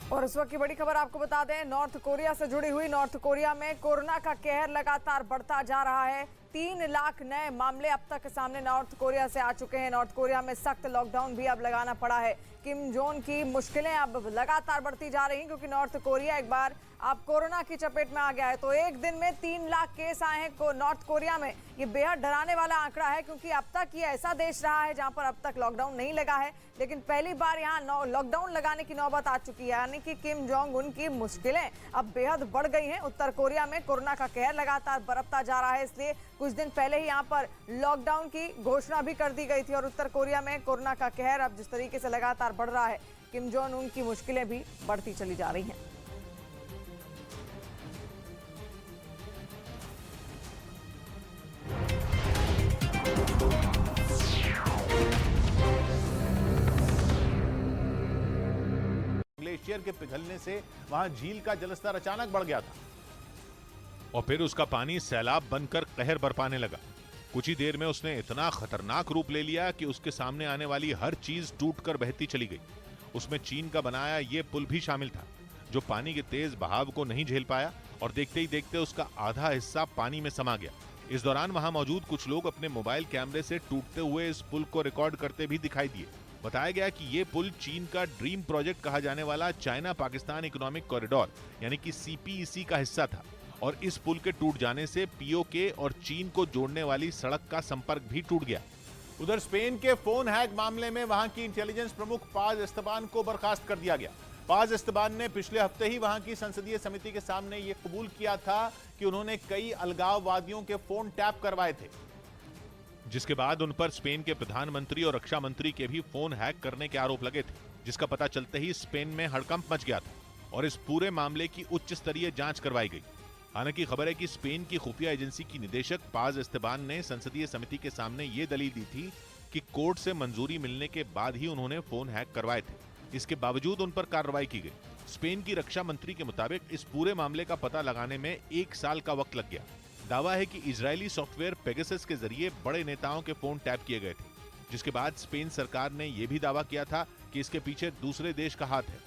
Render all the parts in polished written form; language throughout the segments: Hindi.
और इस वक्त की बड़ी खबर आपको बता दें, नॉर्थ कोरिया से जुड़ी हुई। नॉर्थ कोरिया में कोरोना का कहर लगातार बढ़ता जा रहा है। 3 लाख नए मामले अब तक सामने नॉर्थ कोरिया से आ चुके हैं। नॉर्थ कोरिया में सख्त लॉकडाउन भी अब लगाना पड़ा है। किम जोंग की मुश्किलें अब लगातार बढ़ती जा रही हैं क्योंकि नॉर्थ कोरिया एक बार अब कोरोना की चपेट में आ गया है। तो एक दिन में 3 लाख केस आए हैं नॉर्थ कोरिया में। ये बेहद डराने वाला आंकड़ा है क्योंकि अब तक ये ऐसा देश रहा है जहां पर अब तक लॉकडाउन नहीं लगा है, लेकिन पहली बार यहां लॉकडाउन लगाने की नौबत आ चुकी है। यानी कि किम जोंग उनकी मुश्किलें अब बेहद बढ़ गई हैं। उत्तर कोरिया में कोरोना का कहर लगातार बरतता जा रहा है, इसलिए कुछ दिन पहले ही यहां पर लॉकडाउन की घोषणा भी कर दी गई थी। और उत्तर कोरिया में कोरोना का कहर अब जिस तरीके से लगातार बढ़ रहा है, किम जोंग उनकी मुश्किलें भी बढ़ती चली जा रही हैं। ग्लेशियर के पिघलने से वहां झील का जलस्तर अचानक बढ़ गया था और फिर उसका पानी सैलाब बनकर कहर बरपाने लगा। कुछ ही देर में उसने इतना खतरनाक रूप ले लिया कि उसके सामने आने वाली हर चीज टूटकर बहती चली गई। उसमें चीन का बनाया ये पुल भी शामिल था, जो पानी के तेज बहाव को नहीं झेल पाया और देखते ही देखते उसका आधा हिस्सा पानी में समा गया। इस दौरान वहां मौजूद कुछ लोग अपने मोबाइल कैमरे से टूटते हुए इस पुल को रिकॉर्ड करते भी दिखाई दिए। बताया गया कि ये पुल चीन का ड्रीम प्रोजेक्ट कहा जाने वाला चाइना पाकिस्तान इकोनॉमिक कॉरिडोर यानी कि सीपीईसी का हिस्सा था और इस पुल के टूट जाने से पीओके और चीन को जोड़ने वाली सड़क का संपर्क भी टूट गया। उधर स्पेन के फोन हैक मामले में वहां की इंटेलिजेंस प्रमुख पाज एस्तेबान को बर्खास्त कर दिया गया। पाज एस्तेबान ने पिछले हफ्ते ही वहां की संसदीय समिति के सामने यह कबूल किया था कि उन्होंने कई अलगाववादियों के फोन टैप करवाए थे, जिसके बाद उन पर स्पेन के प्रधानमंत्री और रक्षा मंत्री के भी फोन हैक करने के आरोप लगे थे, जिसका पता चलते ही स्पेन में हड़कंप मच गया था और इस पूरे मामले की उच्च स्तरीय जांच करवाई गई। हालांकि खबर है कि स्पेन की खुफिया एजेंसी की निदेशक पाज एस्तेबान ने संसदीय समिति के सामने ये दलील दी थी कि कोर्ट से मंजूरी मिलने के बाद ही उन्होंने फोन हैक करवाए थे। इसके बावजूद उन पर कार्रवाई की गई। स्पेन की रक्षा मंत्री के मुताबिक इस पूरे मामले का पता लगाने में 1 साल का वक्त लग गया। दावा है कि इजरायली सॉफ्टवेयर पेगासस के जरिए बड़े नेताओं के फोन टैप किए गए थे, जिसके बाद स्पेन सरकार ने यह भी दावा किया था कि इसके पीछे दूसरे देश का हाथ है।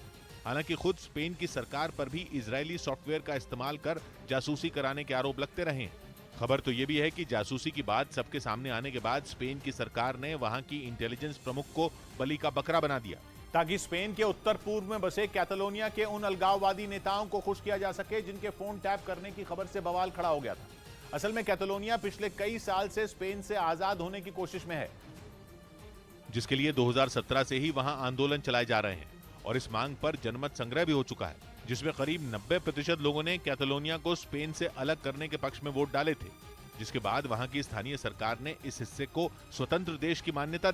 हालांकि खुद स्पेन की सरकार पर भी इजरायली सॉफ्टवेयर का इस्तेमाल कर जासूसी कराने के आरोप लगते रहे हैं। खबर तो यह भी है कि जासूसी की बात सबके सामने आने के बाद स्पेन की सरकार ने वहां की इंटेलिजेंस प्रमुख को बलि का बकरा बना दिया, ताकि स्पेन के उत्तर पूर्व में बसे कैटलोनिया के उन अलगाववादी नेताओं को खुश किया जा सके जिनके फोन टैप करने की खबर से बवाल खड़ा हो गया था। असल में कैटलोनिया पिछले कई साल से स्पेन से आजाद होने की कोशिश में है, जिसके लिए 2017 से ही वहां आंदोलन चलाए जा रहे हैं और इस मांग पर जनमत संग्रह भी हो चुका है, जिसमें करीब 90% लोगों ने कैटलोनिया को स्पेन से अलग करने के पक्ष में वोट डाले थे, जिसके बाद वहां की स्थानीय सरकार ने इस हिस्से को स्वतंत्र देश की मान्यता